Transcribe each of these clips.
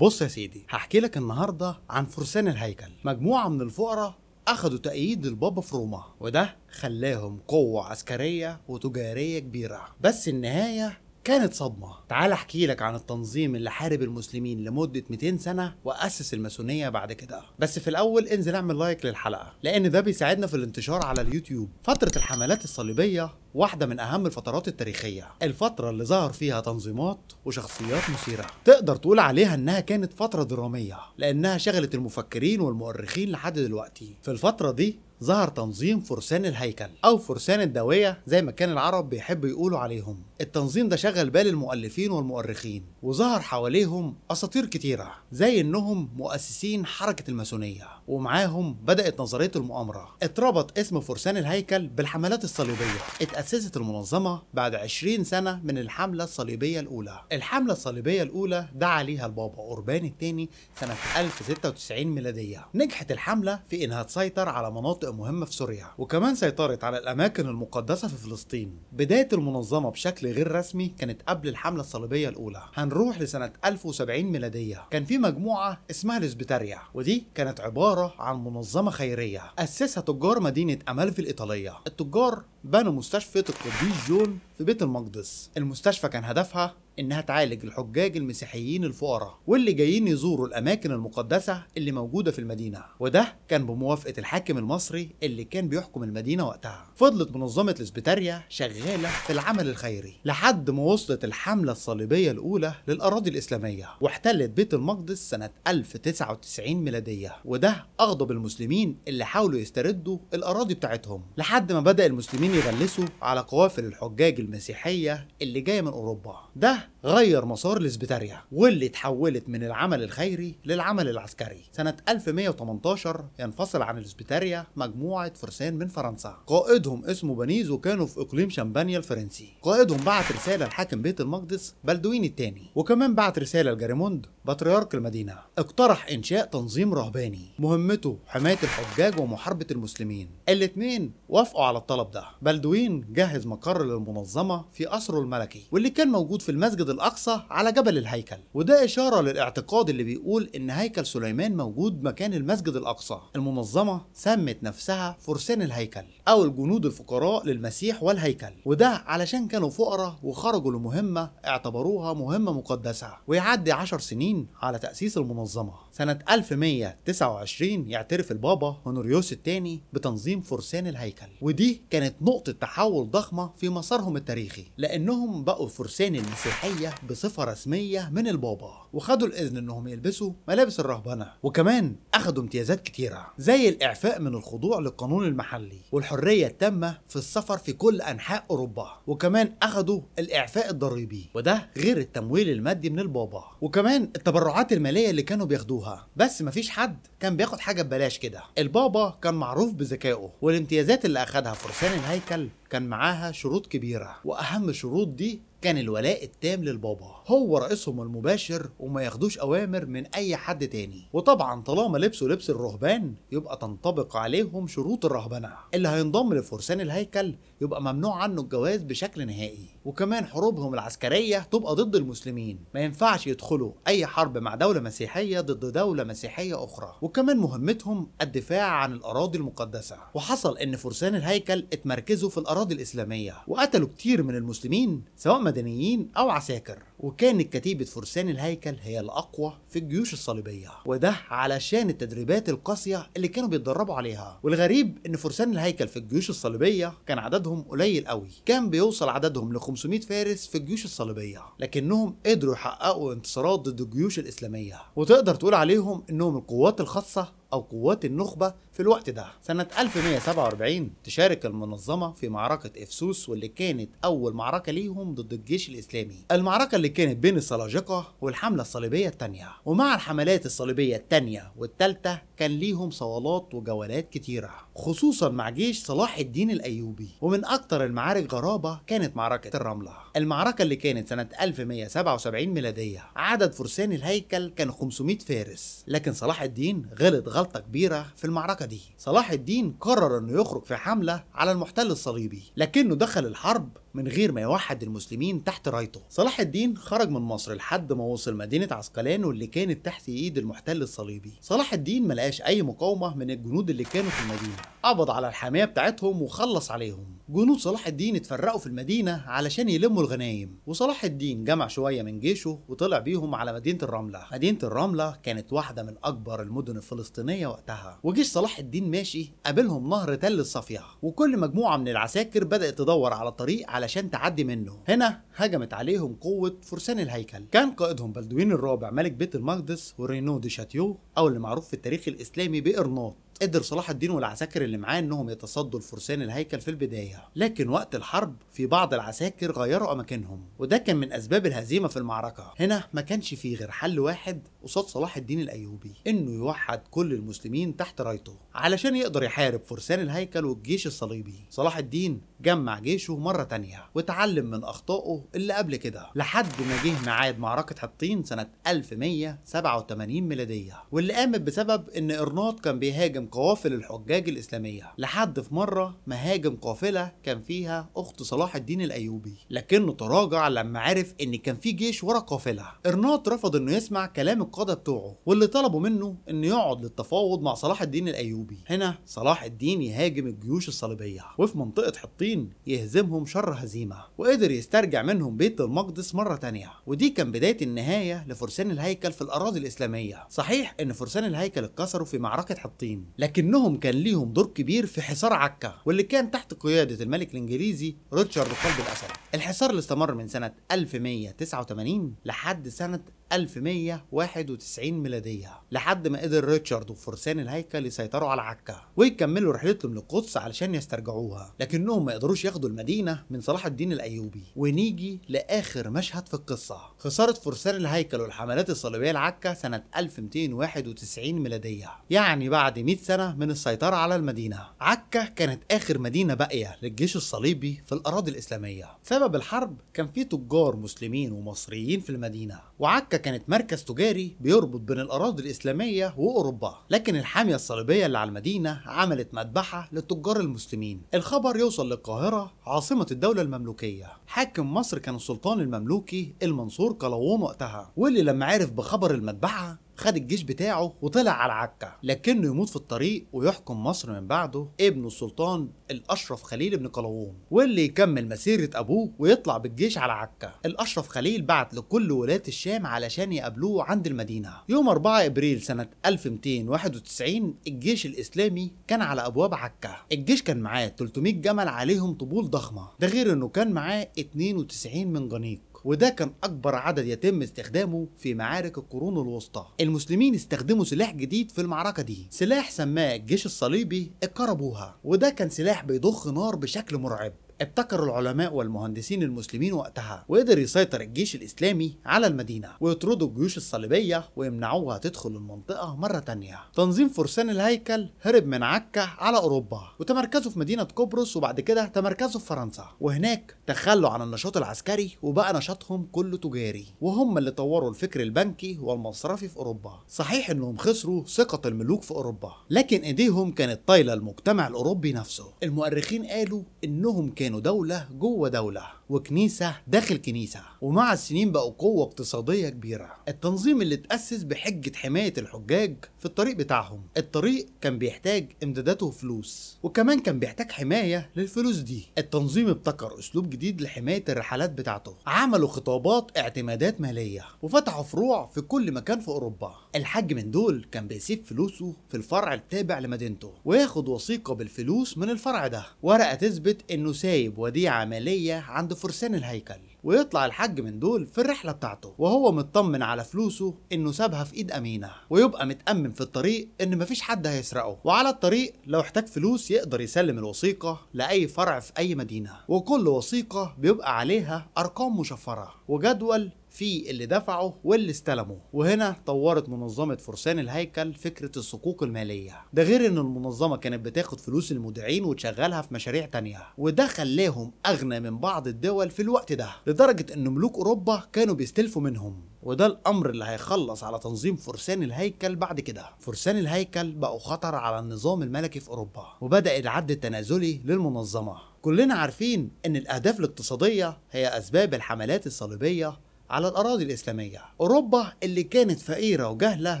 بص يا سيدي، هحكي لك النهارده عن فرسان الهيكل. مجموعه من الفقراء اخدوا تأييد البابا في روما، وده خلاهم قوة عسكرية وتجارية كبيرة. بس النهاية كانت صدمة. تعال احكي لك عن التنظيم اللي حارب المسلمين لمدة 200 سنة وأسس الماسونية بعد كده. بس في الأول انزل اعمل لايك للحلقة، لأن ده بيساعدنا في الانتشار على اليوتيوب. فترة الحملات الصليبية واحدة من أهم الفترات التاريخية، الفترة اللي ظهر فيها تنظيمات وشخصيات مثيرة. تقدر تقول عليها إنها كانت فترة درامية، لأنها شغلت المفكرين والمؤرخين لحد دلوقتي. في الفترة دي ظهر تنظيم فرسان الهيكل أو فرسان الداوية زي ما كان العرب بيحبوا يقولوا عليهم. التنظيم ده شغل بال المؤلفين والمؤرخين، وظهر حواليهم أساطير كتيرة زي إنهم مؤسسين حركة الماسونية، ومعاهم بدأت نظرية المؤامرة. اتربط اسم فرسان الهيكل بالحملات الصليبية. اتأسست المنظمة بعد 20 سنة من الحملة الصليبية الأولى. الحملة الصليبية الأولى دعا عليها البابا أوربان الثاني سنة 1096 ميلادية. نجحت الحملة في إنها تسيطر على مناطق مهمة في سوريا، وكمان سيطرت على الأماكن المقدسة في فلسطين. بداية المنظمة بشكل غير رسمي كانت قبل الحملة الصليبية الأولى. هنروح لسنة 1070 ميلادية. كان في مجموعة اسمها الإسبيتاريا، ودي كانت عبارة عن منظمة خيرية أسسها تجار مدينة أمالفي الإيطالية. التجار بنوا مستشفى القديس جون في بيت المقدس. المستشفى كان هدفها إنها تعالج الحجاج المسيحيين الفقراء واللي جايين يزوروا الأماكن المقدسة اللي موجودة في المدينة، وده كان بموافقة الحاكم المصري اللي كان بيحكم المدينة وقتها. فضلت منظمة الإسبيتاريا شغالة في العمل الخيري لحد ما وصلت الحملة الصليبية الأولى للأراضي الإسلامية واحتلت بيت المقدس سنة 1099 ميلادية، وده أغضب المسلمين اللي حاولوا يستردوا الأراضي بتاعتهم، لحد ما بدأ المسلمين يغلسوا على قوافل الحجاج المسيحية اللي جاية من أوروبا. ده غير مسار الإسبيتاريا، واللي اتحولت من العمل الخيري للعمل العسكري. سنة 1118 ينفصل عن الإسبيتاريا مجموعة فرسان من فرنسا، قائدهم اسمه بنيز، وكانوا في إقليم شمبانيا الفرنسي. قائدهم بعت رسالة لحاكم بيت المقدس بلدوين الثاني، وكمان بعت رسالة لجاريموند بطريرك المدينة. اقترح إنشاء تنظيم رهباني مهمته حماية الحجاج ومحاربة المسلمين. الاثنين وافقوا على الطلب ده. بلدوين جهز مقر للمنظمة في قصره الملكي، واللي كان موجود في المسجد الأقصى على جبل الهيكل، وده إشارة للاعتقاد اللي بيقول إن هيكل سليمان موجود مكان المسجد الأقصى. المنظمة سمت نفسها فرسان الهيكل أو الجنود الفقراء للمسيح والهيكل، وده علشان كانوا فقراء وخرجوا لمهمة اعتبروها مهمة مقدسة. ويعدي 10 سنين على تأسيس المنظمة. سنة 1129 يعترف البابا هنوريوس الثاني بتنظيم فرسان الهيكل، ودي كانت نقطة تحول ضخمة في مسارهم التاريخي، لأنهم بقوا فرسان المسيحية بصفة رسمية من البابا، وخدوا الإذن إنهم يلبسوا ملابس الرهبنة، وكمان أخدوا امتيازات كتيرة زي الإعفاء من الخضوع للقانون المحلي والحرية التامة في السفر في كل أنحاء أوروبا، وكمان أخدوا الإعفاء الضريبي، وده غير التمويل المادي من البابا، وكمان التبرعات المالية اللي كانوا بياخدوها. بس مفيش حد كان بياخد حاجة ببلاش كده. البابا كان معروف بذكائه، والامتيازات اللي أخدها فرسان الهيكل كان معاها شروط كبيرة، وأهم الشروط دي كان الولاء التام للبابا، هو رئيسهم المباشر، وما ياخدوش أوامر من أي حد تاني. وطبعا طالما لبسوا لبس الرهبان يبقى تنطبق عليهم شروط الرهبنة. اللي هينضم لفرسان الهيكل يبقى ممنوع عنه الجواز بشكل نهائي، وكمان حروبهم العسكرية تبقى ضد المسلمين، ما ينفعش يدخلوا أي حرب مع دولة مسيحية ضد دولة مسيحية أخرى، وكمان مهمتهم الدفاع عن الأراضي المقدسة. وحصل إن فرسان الهيكل اتمركزوا في الأراضي الإسلامية وقتلوا كتير من المسلمين سواء مدنيين أو عساكر، وكانت كتيبة فرسان الهيكل هي الأقوى في الجيوش الصليبية، وده علشان التدريبات القاسية اللي كانوا بيتدربوا عليها. والغريب إن فرسان الهيكل في الجيوش الصليبية كان عددهم قليل قوي، كان بيوصل عددهم ل 500 فارس في الجيوش الصليبية، لكنهم قدروا يحققوا انتصارات ضد الجيوش الإسلامية، وتقدر تقول عليهم إنهم القوات الخاصة أو قوات النخبة في الوقت ده. سنة 1147 تشارك المنظمة في معركة إفسوس، واللي كانت أول معركة ليهم ضد الجيش الإسلامي، المعركة اللي كانت بين السلاجقة والحملة الصليبية الثانية. ومع الحملات الصليبية الثانية والثالثة كان ليهم صولات وجولات كتيرة، خصوصا مع جيش صلاح الدين الأيوبي. ومن أكتر المعارك غرابة كانت معركة الرملة، المعركة اللي كانت سنة 1177 ميلادية. عدد فرسان الهيكل كانوا 500 فارس، لكن صلاح الدين غلط غلطة كبيرة في المعركة دي. صلاح الدين قرر انه يخرج في حملة على المحتل الصليبي، لكنه دخل الحرب من غير ما يوحد المسلمين تحت رايته. صلاح الدين خرج من مصر لحد ما وصل مدينة عسقلان واللي كانت تحت ايد المحتل الصليبي. صلاح الدين ملقاش اي مقاومة من الجنود اللي كانوا في المدينة، قبض على الحامية بتاعتهم وخلص عليهم. جنود صلاح الدين اتفرقوا في المدينة علشان يلموا الغنايم، وصلاح الدين جمع شوية من جيشه وطلع بيهم على مدينة الرملة. مدينة الرملة كانت واحدة من أكبر المدن الفلسطينية وقتها، وجيش صلاح الدين ماشي قابلهم نهر تل الصافية، وكل مجموعة من العساكر بدأت تدور على طريق علشان تعدي منه. هنا هجمت عليهم قوة فرسان الهيكل، كان قائدهم بلدوين الرابع ملك بيت المقدس ورينو دي شاتيو، أو اللي معروف في التاريخ الإسلامي بإرناط. قدر صلاح الدين والعساكر اللي معاه انهم يتصدوا لفرسان الهيكل في البدايه، لكن وقت الحرب في بعض العساكر غيروا اماكنهم، وده كان من اسباب الهزيمه في المعركه. هنا ما كانش فيه غير حل واحد قصاد صلاح الدين الايوبي، انه يوحد كل المسلمين تحت رايته علشان يقدر يحارب فرسان الهيكل والجيش الصليبي. صلاح الدين جمع جيشه مره تانية وتعلم من اخطائه اللي قبل كده، لحد ما جه ميعاد معركه حطين سنه 1187 ميلاديه، واللي قامت بسبب ان ارناط كان بيهاجم قوافل الحجاج الإسلامية، لحد في مرة ما هاجم قافلة كان فيها أخت صلاح الدين الأيوبي، لكنه تراجع لما عرف إن كان في جيش ورا قافلة. إرناط رفض إنه يسمع كلام القادة بتوعه، واللي طلبوا منه إنه يقعد للتفاوض مع صلاح الدين الأيوبي. هنا صلاح الدين يهاجم الجيوش الصليبية، وفي منطقة حطين يهزمهم شر هزيمة، وقدر يسترجع منهم بيت المقدس مرة تانية. ودي كان بداية النهاية لفرسان الهيكل في الأراضي الإسلامية. صحيح إن فرسان الهيكل اتكسروا في معركة حطين، لكنهم كان ليهم دور كبير في حصار عكا، واللي كان تحت قيادة الملك الإنجليزي ريتشارد قلب الأسد. الحصار اللي استمر من سنة 1189 لحد سنة 1191 ميلادية، لحد ما قدر ريتشارد وفرسان الهيكل يسيطروا على عكا ويكملوا رحلتهم للقدس علشان يسترجعوها، لكنهم ما قدروش ياخدوا المدينة من صلاح الدين الأيوبي. ونيجي لآخر مشهد في القصة، خسارة فرسان الهيكل والحملات الصليبية لعكا سنة 1291 ميلادية، يعني بعد 100 سنة من السيطرة على المدينة. عكا كانت آخر مدينة باقية للجيش الصليبي في الأراضي الإسلامية. سبب الحرب كان في تجار مسلمين ومصريين في المدينة، وعكا كانت مركز تجاري بيربط بين الأراضي الإسلامية وأوروبا، لكن الحامية الصليبية اللي على المدينة عملت مذبحة للتجار المسلمين. الخبر يوصل للقاهرة عاصمة الدولة المملوكية. حاكم مصر كان السلطان المملوكي المنصور قلاوون وقتها، واللي لما عرف بخبر المذبحة خد الجيش بتاعه وطلع على عكا، لكنه يموت في الطريق ويحكم مصر من بعده ابنه السلطان الأشرف خليل بن قلاوون، واللي يكمل مسيرة أبوه ويطلع بالجيش على عكا. الأشرف خليل بعت لكل ولاة الشام علشان يقابلوه عند المدينة. يوم 4 إبريل سنة 1291 الجيش الإسلامي كان على أبواب عكا. الجيش كان معاه 300 جمل عليهم طبول ضخمة، ده غير إنه كان معاه 92 منجنيق، وده كان أكبر عدد يتم استخدامه في معارك القرون الوسطى. المسلمين استخدموا سلاح جديد في المعركة دي، سلاح سماه الجيش الصليبي الكربوها، وده كان سلاح بيضخ نار بشكل مرعب. ابتكر العلماء والمهندسين المسلمين وقتها، وقدر يسيطر الجيش الإسلامي على المدينة ويطردوا الجيوش الصليبية ويمنعوها تدخل المنطقة مرة تانية. تنظيم فرسان الهيكل هرب من عكا على أوروبا وتمركزوا في مدينة قبرص، وبعد كده تمركزوا في فرنسا، وهناك تخلوا عن النشاط العسكري وبقى نشاطهم كله تجاري، وهم اللي طوروا الفكر البنكي والمصرفي في أوروبا. صحيح إنهم خسروا ثقة الملوك في أوروبا، لكن إيديهم كانت طايلة المجتمع الأوروبي نفسه. المؤرخين قالوا إنهم كانوا دولة جوه دولة وكنيسة داخل كنيسة، ومع السنين بقوا قوة اقتصادية كبيرة. التنظيم اللي اتأسس بحجة حماية الحجاج في الطريق بتاعهم. الطريق كان بيحتاج امداداته فلوس، وكمان كان بيحتاج حماية للفلوس دي. التنظيم ابتكر اسلوب جديد لحماية الرحلات بتاعته، عملوا خطابات اعتمادات مالية وفتحوا فروع في كل مكان في اوروبا. الحاج من دول كان بيسيب فلوسه في الفرع التابع لمدينته، وياخد وثيقة بالفلوس من الفرع ده، ورقة تثبت انه سايب وديعة مالية عند فرسان الهيكل، ويطلع الحاج من دول في الرحلة بتاعته وهو مطمن على فلوسه انه سابها في ايد امينة، ويبقى متأمن في الطريق ان مفيش حد هيسرقه، وعلى الطريق لو احتاج فلوس يقدر يسلم الوثيقة لأي فرع في اي مدينة، وكل وثيقة بيبقى عليها ارقام مشفرة وجدول في اللي دفعوا واللي استلموا. وهنا طورت منظمة فرسان الهيكل فكرة الصكوك المالية، ده غير ان المنظمة كانت بتاخد فلوس المودعين وتشغلها في مشاريع تانية، وده خلاهم اغنى من بعض الدول في الوقت ده، لدرجة ان ملوك اوروبا كانوا بيستلفوا منهم. وده الامر اللي هيخلص على تنظيم فرسان الهيكل بعد كده. فرسان الهيكل بقوا خطر على النظام الملكي في اوروبا، وبدأ العد التنازلي للمنظمة. كلنا عارفين ان الاهداف الاقتصادية هي اسباب الحملات الصليبية على الأراضي الإسلامية. أوروبا اللي كانت فقيرة وجهلة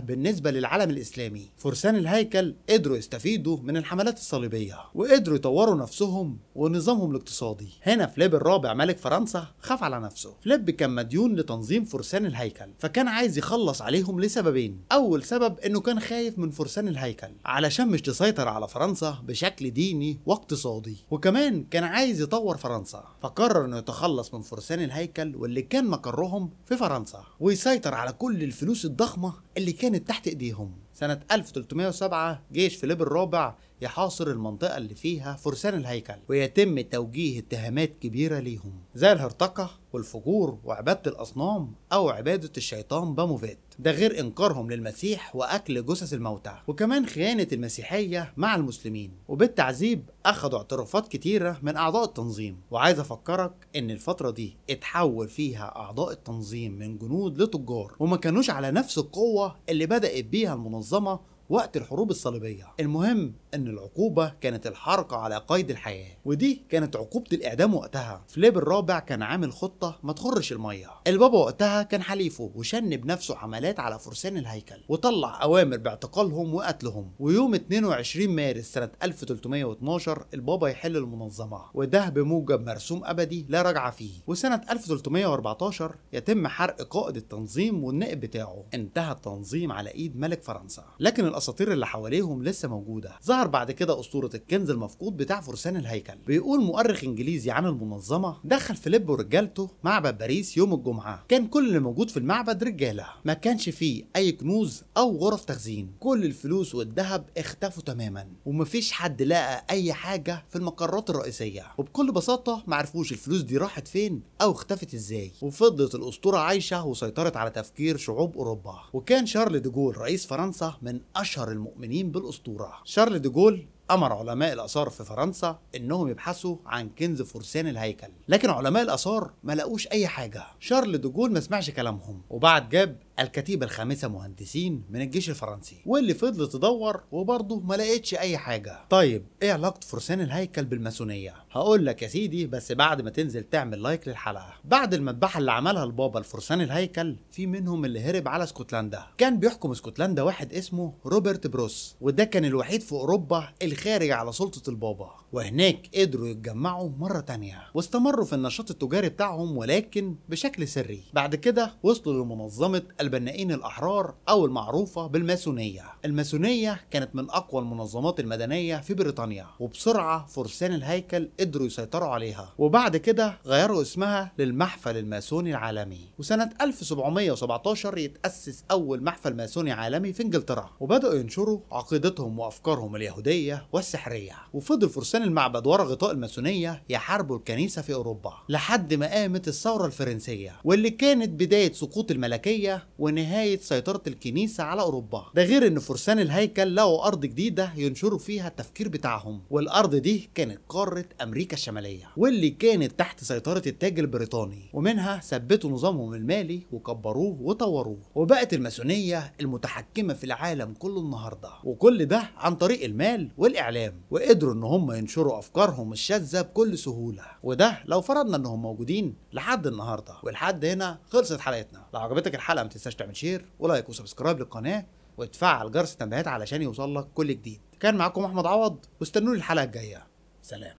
بالنسبة للعالم الإسلامي، فرسان الهيكل قدروا يستفيدوا من الحملات الصليبية وقدروا يطوروا نفسهم ونظامهم الاقتصادي. هنا فليب الرابع ملك فرنسا خاف على نفسه. فليب كان مديون لتنظيم فرسان الهيكل، فكان عايز يخلص عليهم لسببين. أول سبب إنه كان خايف من فرسان الهيكل علشان مش تسيطر على فرنسا بشكل ديني واقتصادي، وكمان كان عايز يطور فرنسا، فقرر إنه يتخلص من فرسان الهيكل واللي كان مقرهم في فرنسا ويسيطر على كل الفلوس الضخمة اللي كانت تحت ايديهم. سنة 1307 جيش فيليب الرابع يحاصر المنطقة اللي فيها فرسان الهيكل، ويتم توجيه اتهامات كبيرة ليهم زي الهرطقة والفجور وعبادة الأصنام أو عبادة الشيطان باموفيت، ده غير إنكارهم للمسيح وأكل جثث الموتى، وكمان خيانة المسيحية مع المسلمين. وبالتعذيب أخذوا اعترافات كتيرة من أعضاء التنظيم. وعايز أفكرك إن الفترة دي اتحول فيها أعضاء التنظيم من جنود لتجار، وما كانوش على نفس القوة اللي بدأت بيها المنظمة وقت الحروب الصليبية. المهم ان العقوبة كانت الحرقة على قيد الحياة، ودي كانت عقوبة الاعدام وقتها. فليب الرابع كان عامل خطة ما تخرش المية. البابا وقتها كان حليفه وشن بنفسه حملات على فرسان الهيكل وطلع اوامر باعتقالهم وقتلهم. ويوم 22 مارس سنة 1312 البابا يحل المنظمة، وده بموجب مرسوم ابدي لا رجعة فيه. وسنة 1314 يتم حرق قائد التنظيم والنائب بتاعه. انتهى التنظيم على ايد ملك فرنسا، لكن الاساطير اللي حواليهم لسه موجوده. ظهر بعد كده اسطوره الكنز المفقود بتاع فرسان الهيكل. بيقول مؤرخ انجليزي عن المنظمه: دخل فيليب ورجالته معبد باريس يوم الجمعه، كان كل اللي موجود في المعبد رجاله، ما كانش فيه اي كنوز او غرف تخزين، كل الفلوس والذهب اختفوا تماما، ومفيش حد لقى اي حاجه في المقرات الرئيسيه، وبكل بساطه معرفوش الفلوس دي راحت فين او اختفت ازاي. وفضلت الاسطوره عايشه وسيطرت على تفكير شعوب اوروبا. وكان شارل ديجول رئيس فرنسا من أشهر المؤمنين بالأسطورة. شارل ديجول أمر علماء الآثار في فرنسا إنهم يبحثوا عن كنز فرسان الهيكل، لكن علماء الآثار ما لقوش أي حاجة. شارل ديجول ما سمعش كلامهم، وبعد جاب الكتيبة الخامسة مهندسين من الجيش الفرنسي، واللي فضلت تدور وبرضه ما لقيتش أي حاجة. طيب إيه علاقة فرسان الهيكل بالماسونية؟ هقول لك يا سيدي، بس بعد ما تنزل تعمل لايك للحلقة. بعد المذبحة اللي عملها البابا لفرسان الهيكل، في منهم اللي هرب على اسكتلندا. كان بيحكم اسكتلندا واحد اسمه روبرت بروس، وده كان الوحيد في أوروبا الخارج على سلطة البابا. وهناك قدروا يتجمعوا مرة تانية واستمروا في النشاط التجاري بتاعهم، ولكن بشكل سري. بعد كده وصلوا لمنظمة البنائين الأحرار أو المعروفة بالماسونية. الماسونية كانت من أقوى المنظمات المدنية في بريطانيا، وبسرعة فرسان الهيكل قدروا يسيطروا عليها، وبعد كده غيروا اسمها للمحفل الماسوني العالمي. وسنة 1717 يتأسس أول محفل ماسوني عالمي في إنجلترا، وبدأوا ينشروا عقيدتهم وأفكارهم اليهودية والسحرية. وفضل فرسان المعبد ورا غطاء الماسونية يحاربوا الكنيسة في أوروبا لحد ما قامت الثورة الفرنسية، واللي كانت بداية سقوط الملكية ونهاية سيطرة الكنيسة على أوروبا. ده غير إن فرسان الهيكل لقوا أرض جديدة ينشروا فيها التفكير بتاعهم، والأرض دي كانت قارة أمريكا الشمالية، واللي كانت تحت سيطرة التاج البريطاني، ومنها ثبتوا نظامهم المالي وكبروه وطوروه، وبقت الماسونية المتحكمة في العالم كله النهاردة. وكل ده عن طريق المال والإعلام، وقدروا إن هم ينشروا أفكارهم الشاذة بكل سهولة، وده لو فرضنا إنهم موجودين لحد النهاردة. ولحد هنا خلصت حلقتنا. لو عجبتك الحلقة ما تنساش تعمل شير ولايك وسبسكرايب للقناة وتفعل جرس التنبيهات علشان يوصلك كل جديد. كان معاكم أحمد عوض، واستنوني الحلقة الجاية. سلام.